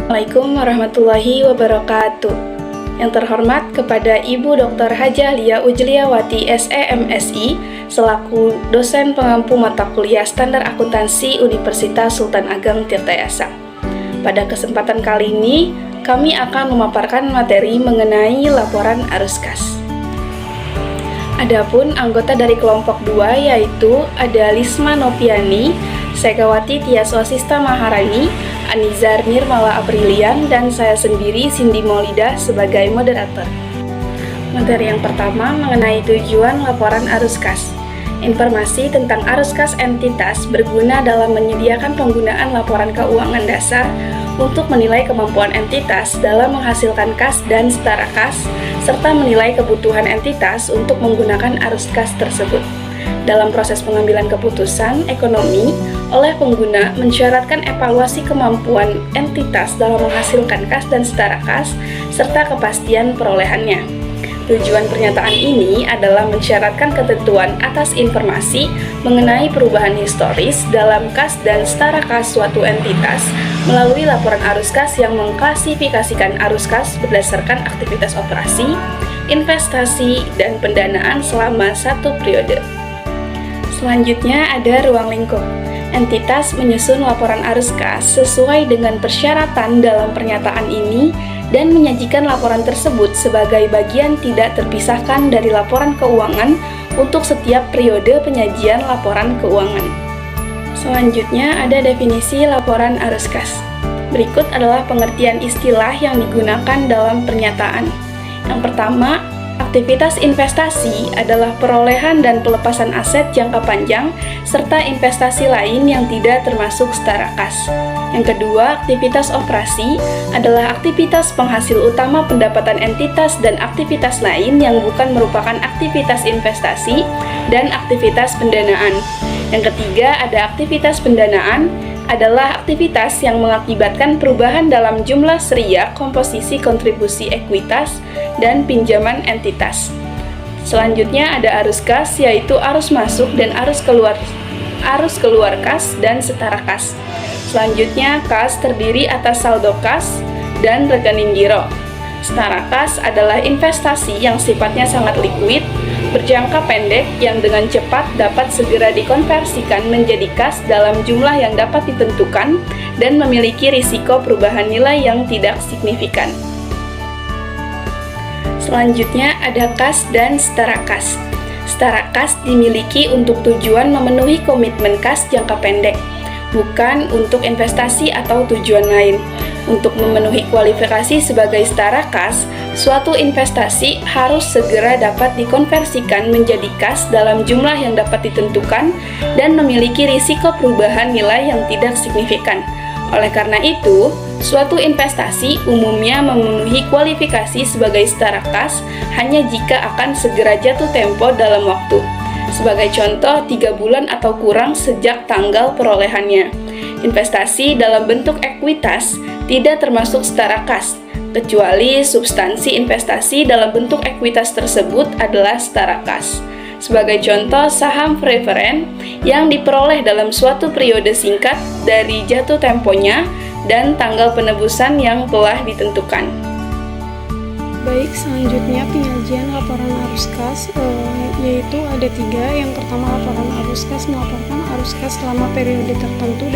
Assalamualaikum warahmatullahi wabarakatuh. Yang terhormat kepada Ibu Dr. Hajah Lia Ujliawati SEMSI selaku dosen pengampu mata kuliah Standar Akuntansi Universitas Sultan Ageng Tirtayasa. Pada kesempatan kali ini, kami akan memaparkan materi mengenai laporan arus kas. Adapun anggota dari kelompok 2 yaitu ada Lisma Noviani, Segawati Tiaswasista Maharani, Anizar Nirmala Aprilian, dan saya sendiri Cindy Maulida sebagai moderator. Materi yang pertama mengenai tujuan laporan arus kas. Informasi tentang arus kas entitas berguna dalam menyediakan penggunaan laporan keuangan dasar untuk menilai kemampuan entitas dalam menghasilkan kas dan setara kas, serta menilai kebutuhan entitas untuk menggunakan arus kas tersebut. Dalam proses pengambilan keputusan ekonomi oleh pengguna mensyaratkan evaluasi kemampuan entitas dalam menghasilkan kas dan setara kas, serta kepastian perolehannya. Tujuan pernyataan ini adalah mensyaratkan ketentuan atas informasi mengenai perubahan historis dalam kas dan setara kas suatu entitas melalui laporan arus kas yang mengklasifikasikan arus kas berdasarkan aktivitas operasi, investasi, dan pendanaan selama satu periode. Selanjutnya ada ruang lingkup. Entitas menyusun laporan arus kas sesuai dengan persyaratan dalam pernyataan ini dan menyajikan laporan tersebut sebagai bagian tidak terpisahkan dari laporan keuangan untuk setiap periode penyajian laporan keuangan. Selanjutnya ada definisi laporan arus kas. Berikut adalah pengertian istilah yang digunakan dalam pernyataan. Yang pertama, aktivitas investasi adalah perolehan dan pelepasan aset jangka panjang serta investasi lain yang tidak termasuk setara kas. Yang kedua, aktivitas operasi adalah aktivitas penghasil utama pendapatan entitas dan aktivitas lain yang bukan merupakan aktivitas investasi dan aktivitas pendanaan. Yang ketiga, ada aktivitas pendanaan adalah aktivitas yang mengakibatkan perubahan dalam jumlah seriak, komposisi kontribusi ekuitas, dan pinjaman entitas. Selanjutnya ada arus kas, yaitu arus masuk dan arus keluar kas dan setara kas. Selanjutnya, kas terdiri atas saldo kas dan rekening giro. Setara kas adalah investasi yang sifatnya sangat liquid, berjangka pendek yang dengan cepat dapat segera dikonversikan menjadi kas dalam jumlah yang dapat ditentukan dan memiliki risiko perubahan nilai yang tidak signifikan. Selanjutnya ada kas dan setara kas. Setara kas dimiliki untuk tujuan memenuhi komitmen kas jangka pendek, bukan untuk investasi atau tujuan lain. Untuk memenuhi kualifikasi sebagai setara kas, suatu investasi harus segera dapat dikonversikan menjadi kas dalam jumlah yang dapat ditentukan dan memiliki risiko perubahan nilai yang tidak signifikan. Oleh karena itu, suatu investasi umumnya memenuhi kualifikasi sebagai setara kas hanya jika akan segera jatuh tempo dalam waktu. Sebagai contoh, 3 bulan atau kurang sejak tanggal perolehannya. Investasi dalam bentuk ekuitas tidak termasuk setara kas, kecuali substansi investasi dalam bentuk ekuitas tersebut adalah setara kas. Sebagai contoh, saham preferen yang diperoleh dalam suatu periode singkat dari jatuh temponya dan tanggal penebusan yang telah ditentukan. Baik, selanjutnya penyajian laporan arus kas, yaitu ada 3. Yang pertama, laporan arus kas melaporkan arus kas selama periode tertentu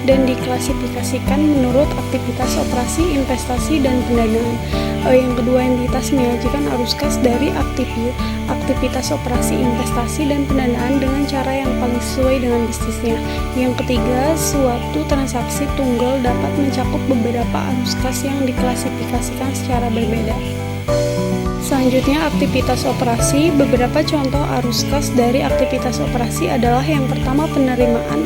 dan diklasifikasikan menurut aktivitas operasi, investasi, dan pendanaan. Yang kedua, entitas menyajikan arus kas dari aktivitas operasi, investasi, dan pendanaan dengan cara yang paling sesuai dengan bisnisnya. Yang ketiga, suatu transaksi tunggal dapat mencakup beberapa arus kas yang diklasifikasikan secara berbeda. Selanjutnya, aktivitas operasi. Beberapa contoh arus kas dari aktivitas operasi adalah yang pertama, penerimaan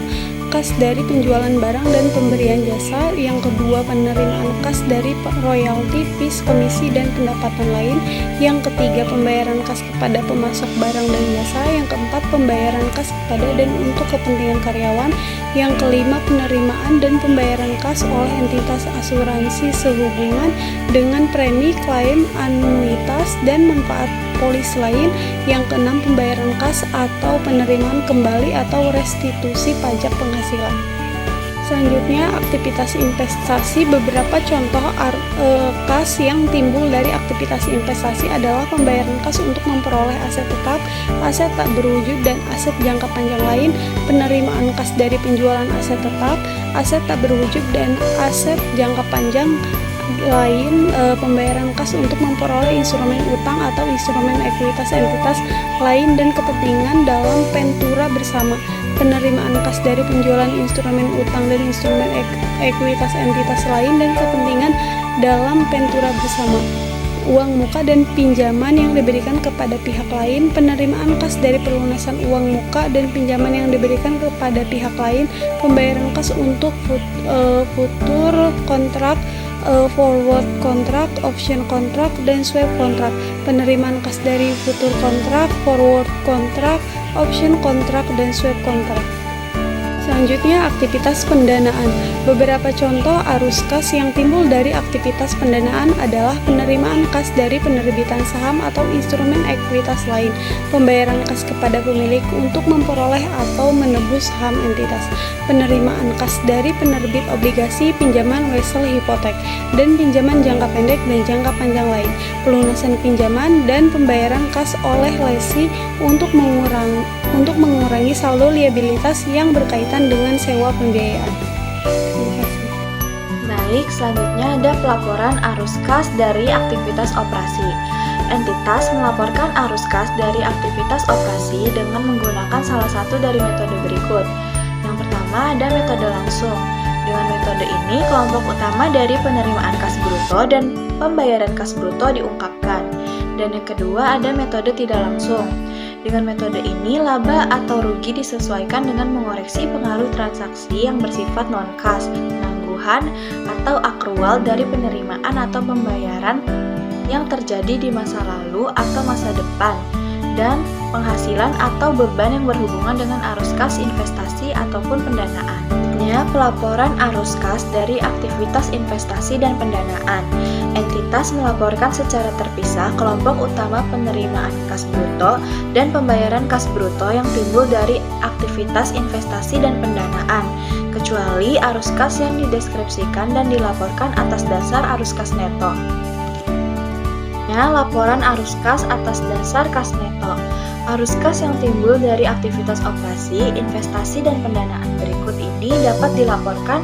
kas dari penjualan barang dan pemberian jasa. Yang kedua, penerimaan kas dari royalti, fees, komisi, dan pendapatan lain. Yang ketiga, pembayaran kas kepada pemasok barang dan jasa. Yang keempat, pembayaran kas kepada dan untuk kepentingan karyawan. Yang kelima, penerimaan dan pembayaran kas oleh entitas asuransi sehubungan dengan premi, klaim, anuitas, dan manfaat polis lain. Yang keenam, pembayaran kas atau penerimaan kembali atau restitusi pajak penghasilan. Selanjutnya, aktivitas investasi. Beberapa contoh kas yang timbul dari aktivitas investasi adalah pembayaran kas untuk memperoleh aset tetap, aset tak berwujud, dan aset jangka panjang lain, penerimaan kas dari penjualan aset tetap, aset tak berwujud, dan aset jangka panjang lain, pembayaran kas untuk memperoleh instrumen utang atau instrumen ekuitas entitas lain dan kepentingan dalam pentura bersama, penerimaan kas dari penjualan instrumen utang dan instrumen ekuitas entitas lain dan kepentingan dalam pentura bersama, uang muka dan pinjaman yang diberikan kepada pihak lain, penerimaan kas dari pelunasan uang muka dan pinjaman yang diberikan kepada pihak lain, pembayaran kas untuk future kontrak, forward kontrak, option kontrak, dan swap kontrak, penerimaan kas dari future kontrak, forward kontrak, option kontrak, dan swap kontrak. Selanjutnya, aktivitas pendanaan. Beberapa contoh arus kas yang timbul dari aktivitas pendanaan adalah penerimaan kas dari penerbitan saham atau instrumen ekuitas lain, pembayaran kas kepada pemilik untuk memperoleh atau menebus saham entitas, penerimaan kas dari penerbit obligasi, pinjaman wesel hipotek, dan pinjaman jangka pendek dan jangka panjang lain, pelunasan pinjaman, dan pembayaran kas oleh lesi untuk mengurangi saldo liabilitas yang berkaitan dengan sewa pembiayaan. Terima kasih. Baik, selanjutnya ada pelaporan arus kas dari aktivitas operasi. Entitas melaporkan arus kas dari aktivitas operasi dengan menggunakan salah satu dari metode berikut. Yang pertama ada metode langsung. Dengan metode ini, kelompok utama dari penerimaan kas bruto dan pembayaran kas bruto diungkapkan. Dan yang kedua ada metode tidak langsung. Dengan metode ini, laba atau rugi disesuaikan dengan mengoreksi pengaruh transaksi yang bersifat non-kas, penangguhan, atau akrual dari penerimaan atau pembayaran yang terjadi di masa lalu atau masa depan, dan penghasilan atau beban yang berhubungan dengan arus kas investasi ataupun pendanaan. Pelaporan arus kas dari aktivitas investasi dan pendanaan. Entitas melaporkan secara terpisah kelompok utama penerimaan kas bruto dan pembayaran kas bruto yang timbul dari aktivitas investasi dan pendanaan, kecuali arus kas yang dideskripsikan dan dilaporkan atas dasar arus kas neto. Laporan arus kas atas dasar kas neto. Arus kas yang timbul dari aktivitas operasi, investasi, dan pendanaan berikut ini dapat dilaporkan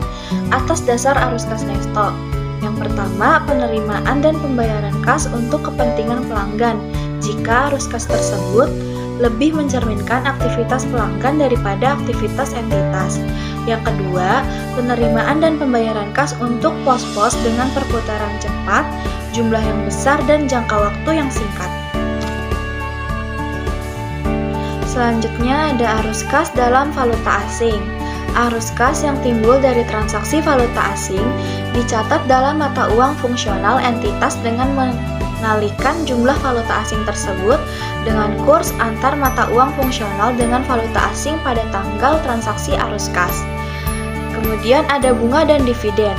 atas dasar arus kas neto. Yang pertama, penerimaan dan pembayaran kas untuk kepentingan pelanggan, jika arus kas tersebut lebih mencerminkan aktivitas pelanggan daripada aktivitas entitas. Yang kedua, penerimaan dan pembayaran kas untuk pos-pos dengan perputaran cepat, jumlah yang besar, dan jangka waktu yang singkat. Selanjutnya ada arus kas dalam valuta asing. Arus kas yang timbul dari transaksi valuta asing dicatat dalam mata uang fungsional entitas dengan mengalihkan jumlah valuta asing tersebut dengan kurs antar mata uang fungsional dengan valuta asing pada tanggal transaksi arus kas. Kemudian ada bunga dan dividen.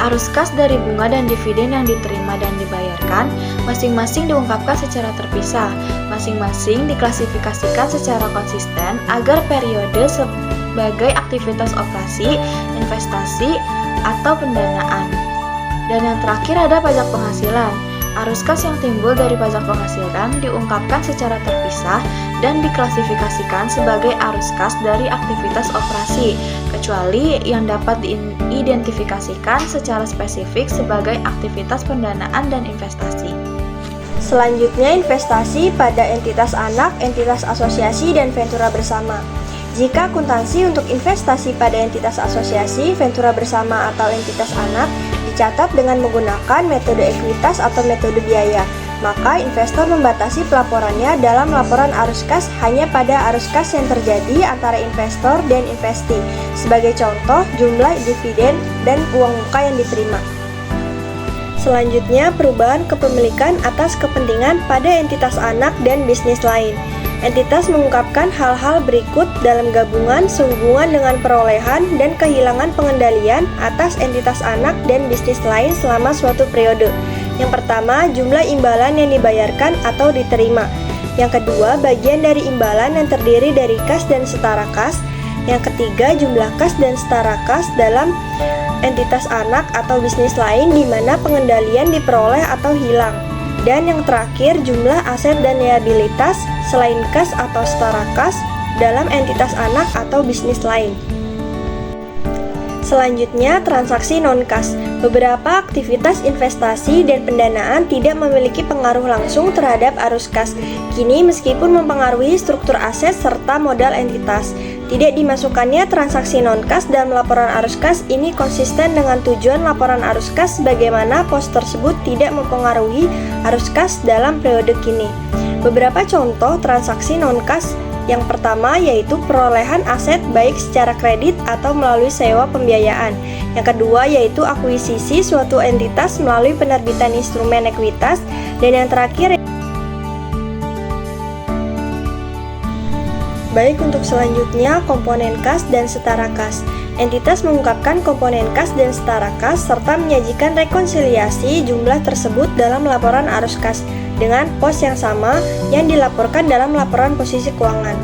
Arus kas dari bunga dan dividen yang diterima dan dibayarkan masing-masing diungkapkan secara terpisah, masing-masing diklasifikasikan secara konsisten agar periode sebagai aktivitas operasi, investasi, atau pendanaan. Dan yang terakhir ada pajak penghasilan. Arus kas yang timbul dari pajak penghasilan diungkapkan secara terpisah dan diklasifikasikan sebagai arus kas dari aktivitas operasi, kecuali yang dapat diidentifikasikan secara spesifik sebagai aktivitas pendanaan dan investasi. Selanjutnya, investasi pada entitas anak, entitas asosiasi, dan ventura bersama. Jika akuntansi untuk investasi pada entitas asosiasi, ventura bersama, atau entitas anak dicatat dengan menggunakan metode ekuitas atau metode biaya, maka investor membatasi pelaporannya dalam laporan arus kas hanya pada arus kas yang terjadi antara investor dan investee. Sebagai contoh, jumlah dividen dan uang muka yang diterima. Selanjutnya, perubahan kepemilikan atas kepentingan pada entitas anak dan bisnis lain. Entitas mengungkapkan hal-hal berikut dalam gabungan sehubungan dengan perolehan dan kehilangan pengendalian atas entitas anak dan bisnis lain selama suatu periode. Yang pertama, jumlah imbalan yang dibayarkan atau diterima. Yang kedua, bagian dari imbalan yang terdiri dari kas dan setara kas. Yang ketiga, jumlah kas dan setara kas dalam entitas anak atau bisnis lain di mana pengendalian diperoleh atau hilang. Dan yang terakhir, jumlah aset dan liabilitas selain kas atau setara kas dalam entitas anak atau bisnis lain. Selanjutnya, transaksi non-kas. Beberapa aktivitas investasi dan pendanaan tidak memiliki pengaruh langsung terhadap arus kas. Kini, meskipun mempengaruhi struktur aset serta modal entitas, tidak dimasukkannya transaksi non-kas dalam laporan arus kas ini konsisten dengan tujuan laporan arus kas bagaimana pos tersebut tidak mempengaruhi arus kas dalam periode kini. Beberapa contoh transaksi non-kas. Yang pertama yaitu perolehan aset baik secara kredit atau melalui sewa pembiayaan. Yang kedua yaitu akuisisi suatu entitas melalui penerbitan instrumen ekuitas. Dan yang terakhir, baik untuk selanjutnya komponen kas dan setara kas. Entitas mengungkapkan komponen kas dan setara kas serta menyajikan rekonsiliasi jumlah tersebut dalam laporan arus kas dengan pos yang sama yang dilaporkan dalam laporan posisi keuangan.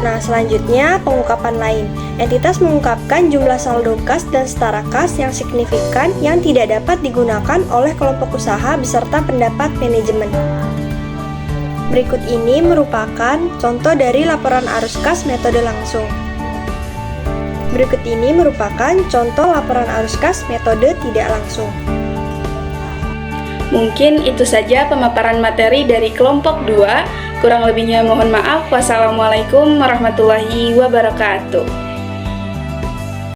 Nah, selanjutnya pengungkapan lain. Entitas mengungkapkan jumlah saldo kas dan setara kas yang signifikan yang tidak dapat digunakan oleh kelompok usaha beserta pendapat manajemen. Berikut ini merupakan contoh dari laporan arus kas metode langsung. Berikut ini merupakan contoh laporan arus kas metode tidak langsung. Mungkin itu saja pemaparan materi dari kelompok 2. Kurang lebihnya mohon maaf. Wassalamualaikum warahmatullahi wabarakatuh.